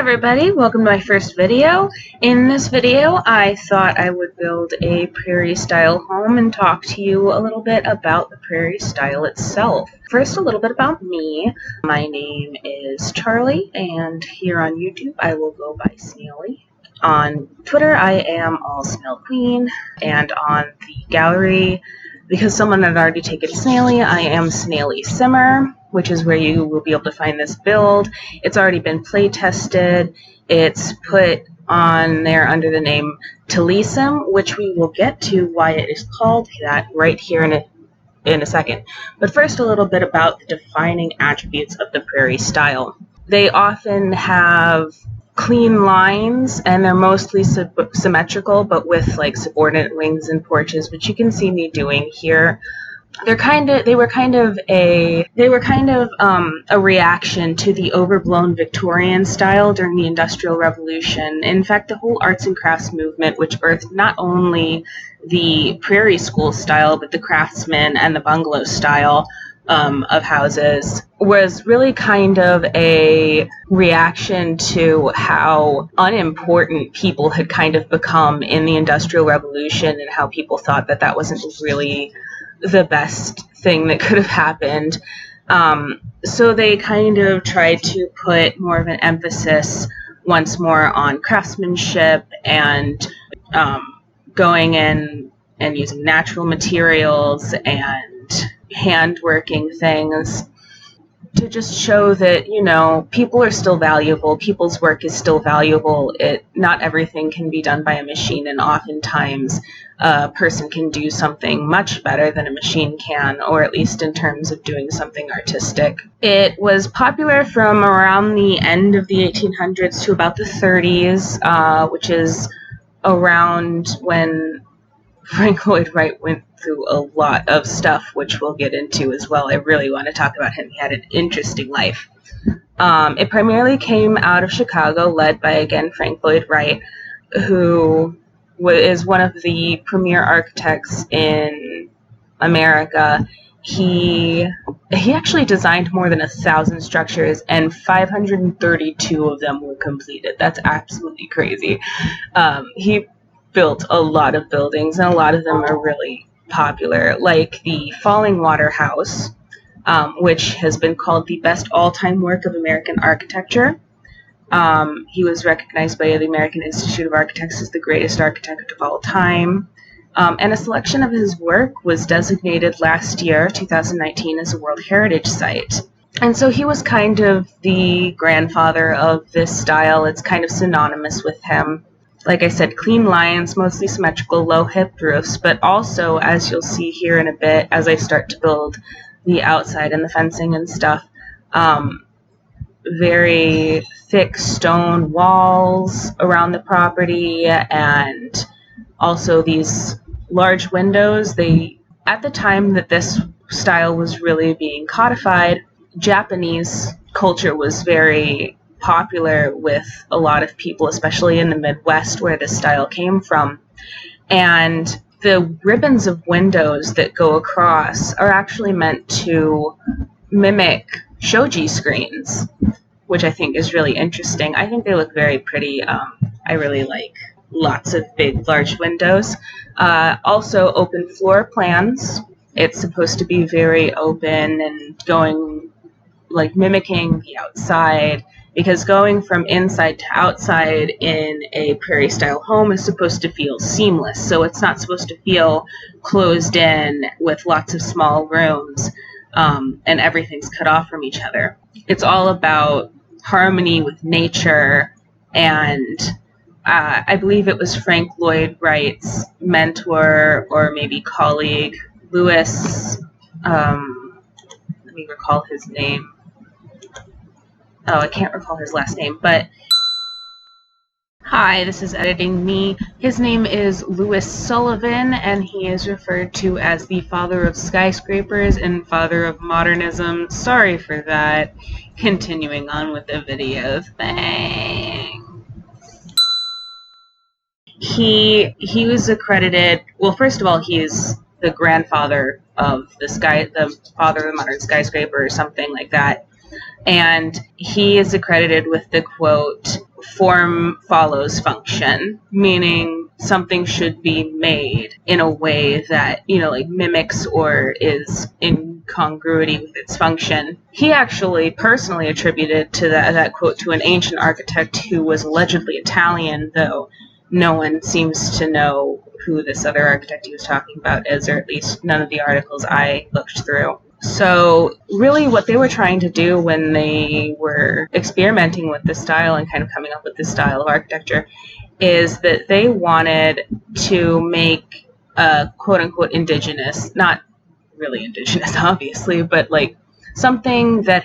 everybody, welcome to my first video. In this video, I thought I would build a prairie style home and talk to you a little bit about the prairie style itself. First, a little bit about me. My name is Charlie, and here on YouTube I will go by Snailie. On Twitter I am all Snail Queen, and on the gallery, because someone had already taken Snailie, I am Snailie Simmer, which is where you will be able to find this build. It's already been play tested. It's put on there under the name Talisim, which we will get to why it is called that right here in a second. But first, a little bit about the defining attributes of the prairie style. They often have clean lines, and they're mostly symmetrical, but with like subordinate wings and porches, which you can see me doing here. They were kind of a reaction to the overblown Victorian style during the Industrial Revolution. In fact, the whole arts and crafts movement, which birthed not only the prairie school style, but the craftsman and the bungalow style of houses, was really kind of a reaction to how unimportant people had kind of become in the Industrial Revolution, and how people thought that that wasn't really the best thing that could have happened. So they kind of tried to put more of an emphasis once more on craftsmanship and going in and using natural materials and hand-working things to just show that, you know, people are still valuable, people's work is still valuable. Not everything can be done by a machine, and oftentimes a person can do something much better than a machine can, or at least in terms of doing something artistic. It was popular from around the end of the 1800s to about the 30s, which is around when Frank Lloyd Wright went through a lot of stuff, which we'll get into as well. I really want to talk about him. He had an interesting life. It primarily came out of Chicago, led by, again, Frank Lloyd Wright, who is one of the premier architects in America. He actually designed more than 1,000 structures, and 532 of them were completed. That's absolutely crazy. He built a lot of buildings, and a lot of them are really popular, like the Falling Water House, which has been called the best all-time work of American architecture. He was recognized by the American Institute of Architects as the greatest architect of all time. And a selection of his work was designated last year, 2019, as a World Heritage Site. And so he was kind of the grandfather of this style. It's kind of synonymous with him. Like I said, clean lines, mostly symmetrical, low-hipped roofs, but also, as you'll see here in a bit, as I start to build the outside and the fencing and stuff, very thick stone walls around the property, and also these large windows. At the time that this style was really being codified, Japanese culture was very popular with a lot of people, especially in the Midwest where this style came from. And the ribbons of windows that go across are actually meant to mimic shoji screens, which I think is really interesting. I think they look very pretty. I really like lots of big, large windows. Also, open floor plans. It's supposed to be very open and mimicking the outside, because going from inside to outside in a prairie style home is supposed to feel seamless. So it's not supposed to feel closed in with lots of small rooms and everything's cut off from each other. It's all about harmony with nature, and I believe it was Frank Lloyd Wright's mentor or maybe colleague, Lewis, let me recall his name. Oh, I can't recall his last name, but hi, this is editing me. His name is Louis Sullivan, and he is referred to as the father of skyscrapers and father of modernism. Sorry for that. Continuing on with the video thing. He was accredited, well, first of all, he is the grandfather of the father of the modern skyscraper or something like that. And he is accredited with the quote, "form follows function," meaning something should be made in a way that, like mimics or is in congruity with its function. He actually personally attributed to that quote to an ancient architect who was allegedly Italian, though no one seems to know who this other architect he was talking about is, or at least none of the articles I looked through. So really what they were trying to do when they were experimenting with this style and kind of coming up with this style of architecture is that they wanted to make a quote-unquote indigenous, not really indigenous obviously, but like something that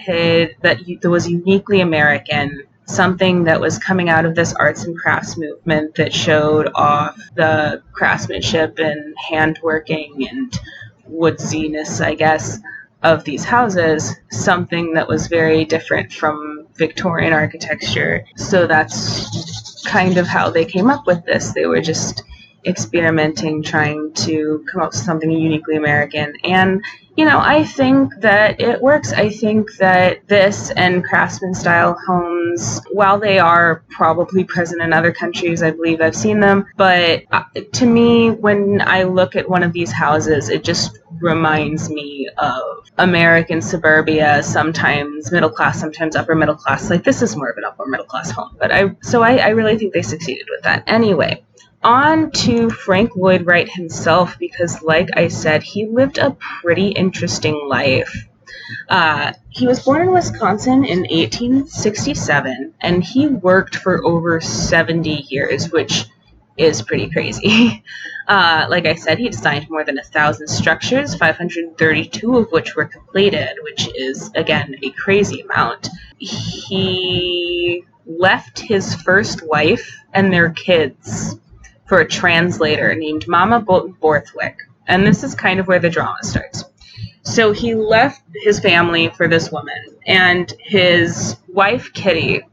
was uniquely American, something that was coming out of this arts and crafts movement that showed off the craftsmanship and handworking and woodsiness, I guess, of these houses, something that was very different from Victorian architecture. So that's kind of how they came up with this. They were just experimenting, trying to come up with something uniquely American. And, I think that it works. I think that this and craftsman style homes, while they are probably present in other countries, I believe I've seen them, but to me, when I look at one of these houses, it just reminds me of American suburbia, sometimes middle class, sometimes upper middle class. Like, this is more of an upper middle class home, but I really think they succeeded with that. Anyway, on to Frank Lloyd Wright himself, because like I said, he lived a pretty interesting life. He was born in Wisconsin in 1867, and he worked for over 70 years, which is pretty crazy. Like I said, he designed more than 1,000 structures, 532 of which were completed, which is, again, a crazy amount. He left his first wife and their kids for a translator named Mama Borthwick. And this is kind of where the drama starts. So he left his family for this woman, and his wife, Kitty,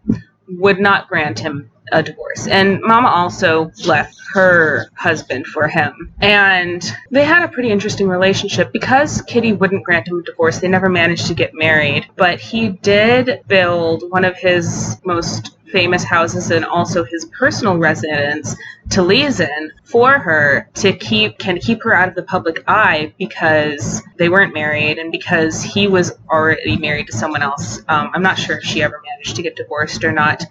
would not grant him a divorce. And Mama also left her husband for him. And they had a pretty interesting relationship. Because Kitty wouldn't grant him a divorce, they never managed to get married. But he did build one of his most famous houses and also his personal residence, Taliesin, for her to keep her out of the public eye, because they weren't married and because he was already married to someone else. I'm not sure if she ever managed to get divorced or not.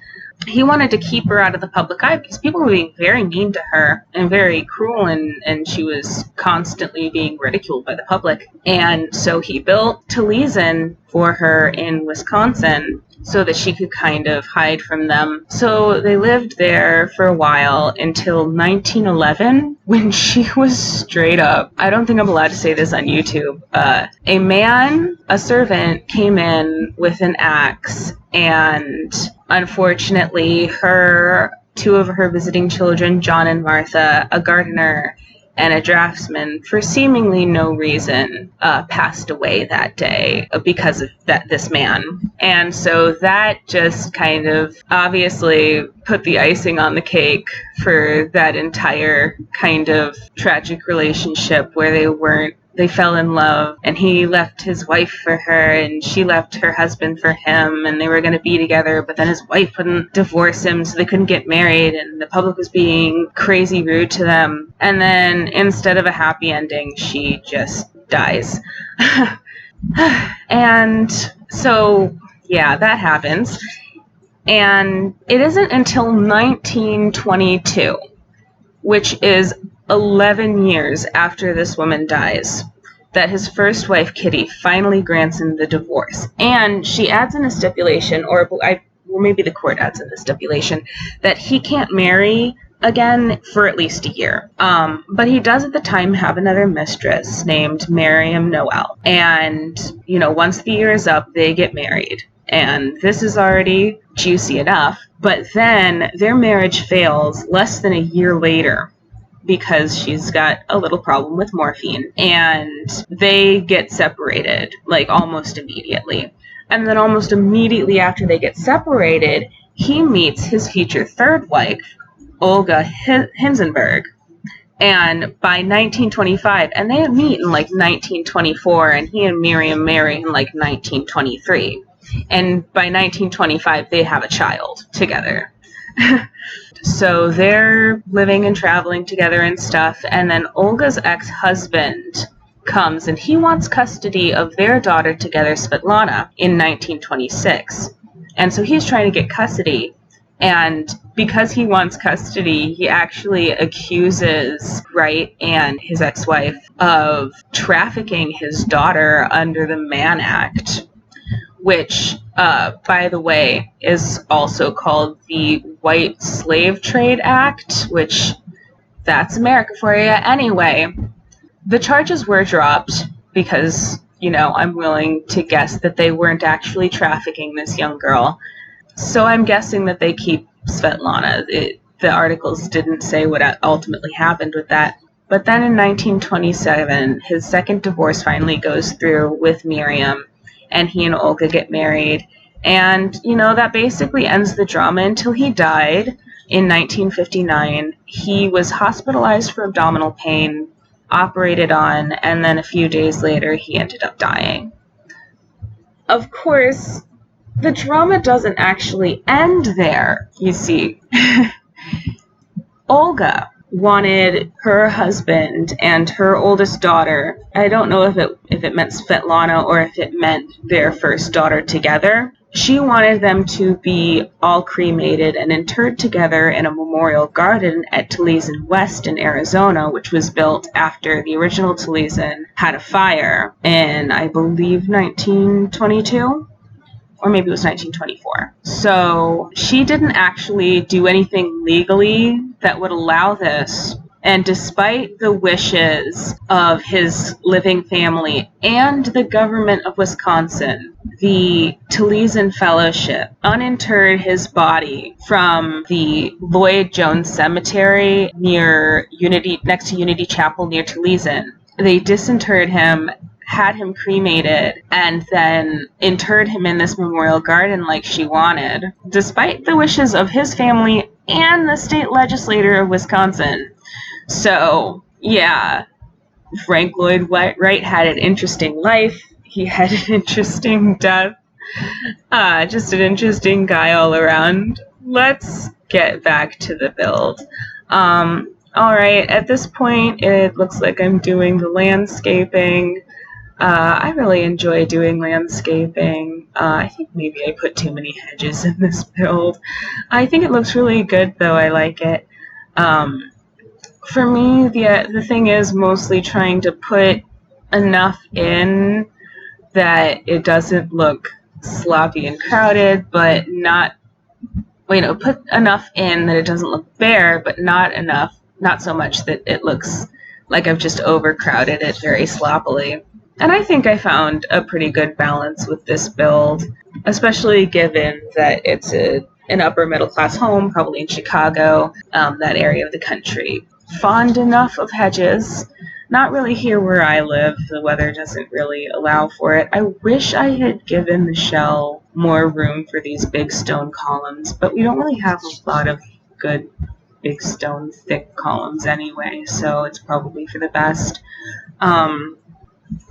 He wanted to keep her out of the public eye because people were being very mean to her and very cruel, and she was constantly being ridiculed by the public. And so he built Taliesin for her in Wisconsin so that she could kind of hide from them. So they lived there for a while until 1911, when she was straight up, I don't think I'm allowed to say this on YouTube, a servant came in with an axe, and unfortunately two of her visiting children, John and Martha, a gardener and a draftsman, for seemingly no reason, passed away that day because of this man. And so that just kind of obviously put the icing on the cake for that entire kind of tragic relationship where they fell in love, and he left his wife for her, and she left her husband for him, and they were going to be together, but then his wife wouldn't divorce him, so they couldn't get married, and the public was being crazy rude to them. And then instead of a happy ending, she just dies. And so, yeah, that happens. And it isn't until 1922, which is 11 years after this woman dies, that his first wife, Kitty, finally grants him the divorce. And she adds in a stipulation, or maybe the court adds in the stipulation, that he can't marry again for at least a year. But he does at the time have another mistress named Miriam Noel. And, once the year is up, they get married. And this is already juicy enough. But then their marriage fails less than a year later, because she's got a little problem with morphine, and they get separated, like, almost immediately. And then almost immediately after they get separated, he meets his future third wife, Olga Hinsenberg. And by 1925, and they meet in, 1924, and he and Miriam marry in, 1923. And by 1925, they have a child together. So they're living and traveling together and stuff. And then Olga's ex-husband comes and he wants custody of their daughter together, Svetlana, in 1926. And so he's trying to get custody. And because he wants custody, he actually accuses Wright and his ex-wife of trafficking his daughter under the Mann Act, which, by the way, is also called the White Slave Trade Act, which, that's America for you. Anyway, the charges were dropped because, I'm willing to guess that they weren't actually trafficking this young girl. So I'm guessing that they keep Svetlana. The articles didn't say what ultimately happened with that. But then in 1927, his second divorce finally goes through with Miriam, and he and Olga get married. And, that basically ends the drama until he died in 1959. He was hospitalized for abdominal pain, operated on, and then a few days later he ended up dying. Of course, the drama doesn't actually end there, you see. Olga wanted her husband and her oldest daughter, I don't know if it meant Svetlana or if it meant their first daughter together. She wanted them to be all cremated and interred together in a memorial garden at Taliesin West in Arizona, which was built after the original Taliesin had a fire in, I believe, 1922. Or maybe it was 1924. So she didn't actually do anything legally that would allow this. And despite the wishes of his living family and the government of Wisconsin, the Taliesin Fellowship uninterred his body from the Lloyd Jones Cemetery next to Unity Chapel near Taliesin. They disinterred him, had him cremated, and then interred him in this memorial garden like she wanted, despite the wishes of his family and the state legislature of Wisconsin. So, yeah, Frank Lloyd Wright had an interesting life. He had an interesting death. Just an interesting guy all around. Let's get back to the build. Alright, at this point, it looks like I'm doing the landscaping. I really enjoy doing landscaping. I think maybe I put too many hedges in this build. I think it looks really good, though. I like it. For me, the thing is mostly trying to put enough in that it doesn't look sloppy and crowded, but not, put enough in that it doesn't look bare, but not so much that it looks like I've just overcrowded it very sloppily. And I think I found a pretty good balance with this build, especially given that it's an upper middle class home, probably in Chicago, that area of the country. Fond enough of hedges. Not really here where I live. The weather doesn't really allow for it. I wish I had given the shell more room for these big stone columns, but we don't really have a lot of good big stone thick columns anyway, so it's probably for the best.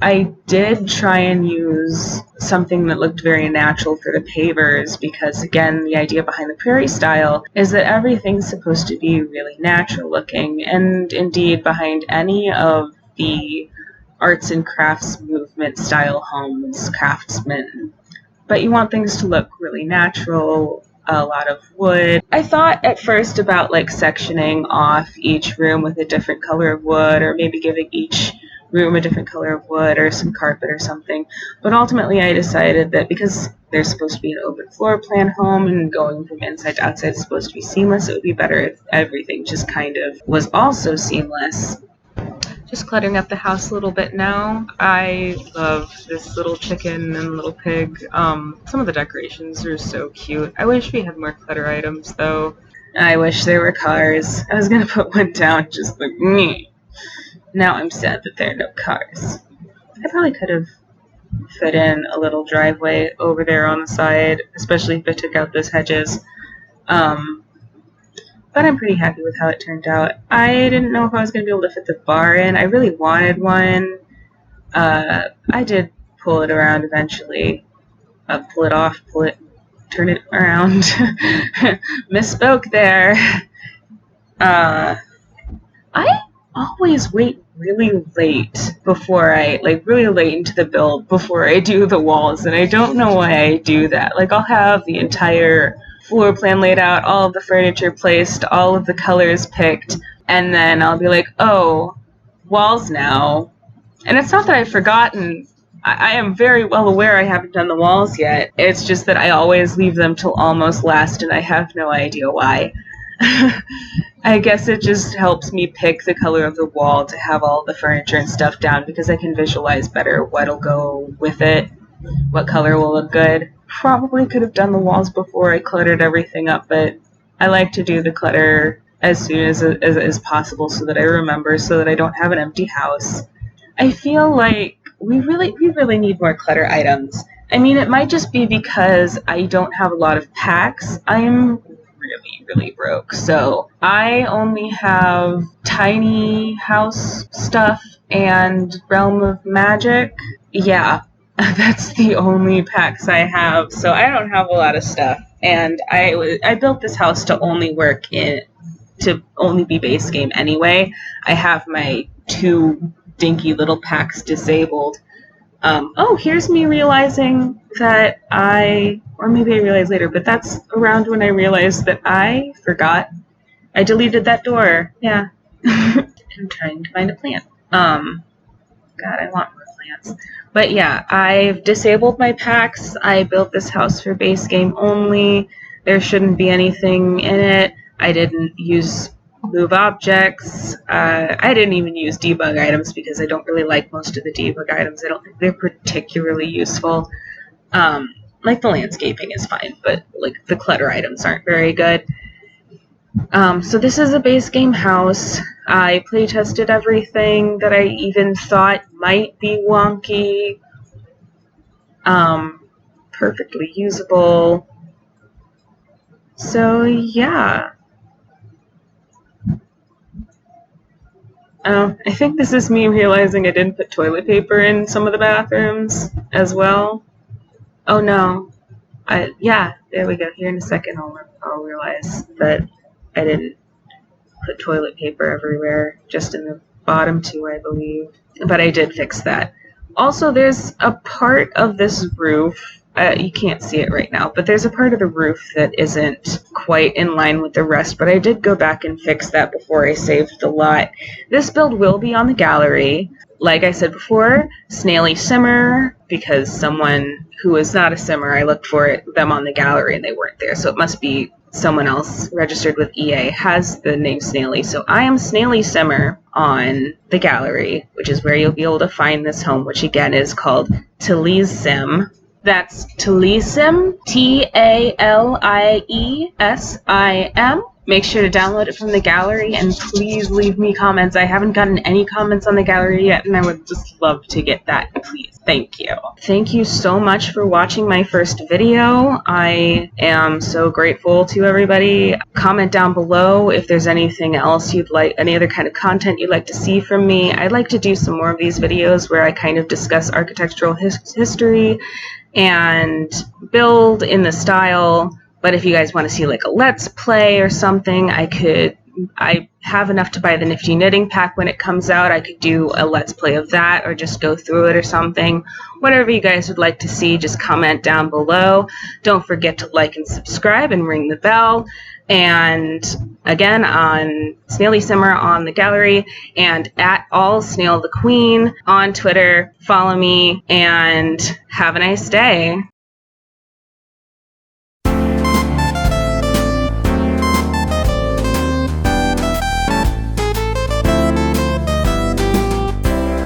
I did try and use something that looked very natural for the pavers because, again, the idea behind the Prairie style is that everything's supposed to be really natural looking, and indeed behind any of the arts and crafts movement style homes, craftsmen. But you want things to look really natural, a lot of wood. I thought at first about sectioning off each room with a different color of wood, or maybe giving each room a different color of wood or some carpet or something, but ultimately I decided that because there's supposed to be an open floor plan home and going from inside to outside is supposed to be seamless, it would be better if everything just kind of was also seamless. Just cluttering up the house a little bit now. I love this little chicken and little pig. Some of the decorations are so cute. I wish we had more clutter items though. I wish there were cars. I was gonna put one down just like me. Now I'm sad that there are no cars. I probably could have fit in a little driveway over there on the side, especially if I took out those hedges. But I'm pretty happy with how it turned out. I didn't know if I was going to be able to fit the bar in. I really wanted one. I did pull it around eventually. pull it off, turn it around. Misspoke there. I always wait really late really late into the build before I do the walls, and I don't know why I do that. Like, I'll have the entire floor plan laid out, all of the furniture placed, all of the colors picked, and then I'll be like, oh, walls now. And it's not that I've forgotten. I am very well aware I haven't done the walls yet. It's just that I always leave them till almost last, and I have no idea why. I guess it just helps me pick the color of the wall to have all the furniture and stuff down, because I can visualize better what'll go with it, what color will look good. Probably could have done the walls before I cluttered everything up, but I like to do the clutter as soon as possible so that I remember, so that I don't have an empty house. I feel like we really need more clutter items. I mean, it might just be because I don't have a lot of packs. I'm really broke, so I only have tiny house stuff and Realm of Magic. Yeah, that's the only packs I have, so I don't have a lot of stuff. And I built this house to only be base game anyway. I have my 2 dinky little packs disabled. Here's me realizing that or maybe I realized later, but that's around when I realized that I forgot I deleted that door. Yeah. I'm trying to find a plant. God, I want more plants. But yeah, I've disabled my packs. I built this house for base game only. There shouldn't be anything in it. I didn't use move objects. I didn't even use debug items because I don't really like most of the debug items. I don't think they're particularly useful. Like the landscaping is fine, but like the clutter items aren't very good. So this is a base game house. I play tested everything that I even thought might be wonky. Perfectly usable. So yeah. I think this is me realizing I didn't put toilet paper in some of the bathrooms as well. Oh no. Yeah, there we go. Here in a second I'll realize that I didn't put toilet paper everywhere, just in the bottom 2, I believe. But I did fix that. Also, there's a part of this roof, you can't see it right now, but there's a part of the roof that isn't quite in line with the rest, but I did go back and fix that before I saved the lot. This build will be on the gallery. Like I said before, Snailie Simmer, because someone who is not a Simmer, I looked for them on the gallery and they weren't there, so it must be someone else registered with EA, has the name Snailie. So I am Snailie Simmer on the gallery, which is where you'll be able to find this home, which again is called Taliesim. That's Taliesim, Taliesim. Make sure to download it from the gallery, and please leave me comments. I haven't gotten any comments on the gallery yet, and I would just love to get that, please. Thank you. Thank you so much for watching my first video. I am so grateful to everybody. Comment down below if there's anything else you'd like, any other kind of content you'd like to see from me. I'd like to do some more of these videos where I kind of discuss architectural history and build in the style. But if you guys want to see like a let's play or something, I have enough to buy the Nifty Knitting Pack when it comes out. I could do a let's play of that, or just go through it or something. Whatever you guys would like to see, just comment down below. Don't forget to like and subscribe and ring the bell. And again, on Snailie Simmer on the gallery, and at @AllSnailTheQueen on Twitter. Follow me, and have a nice day.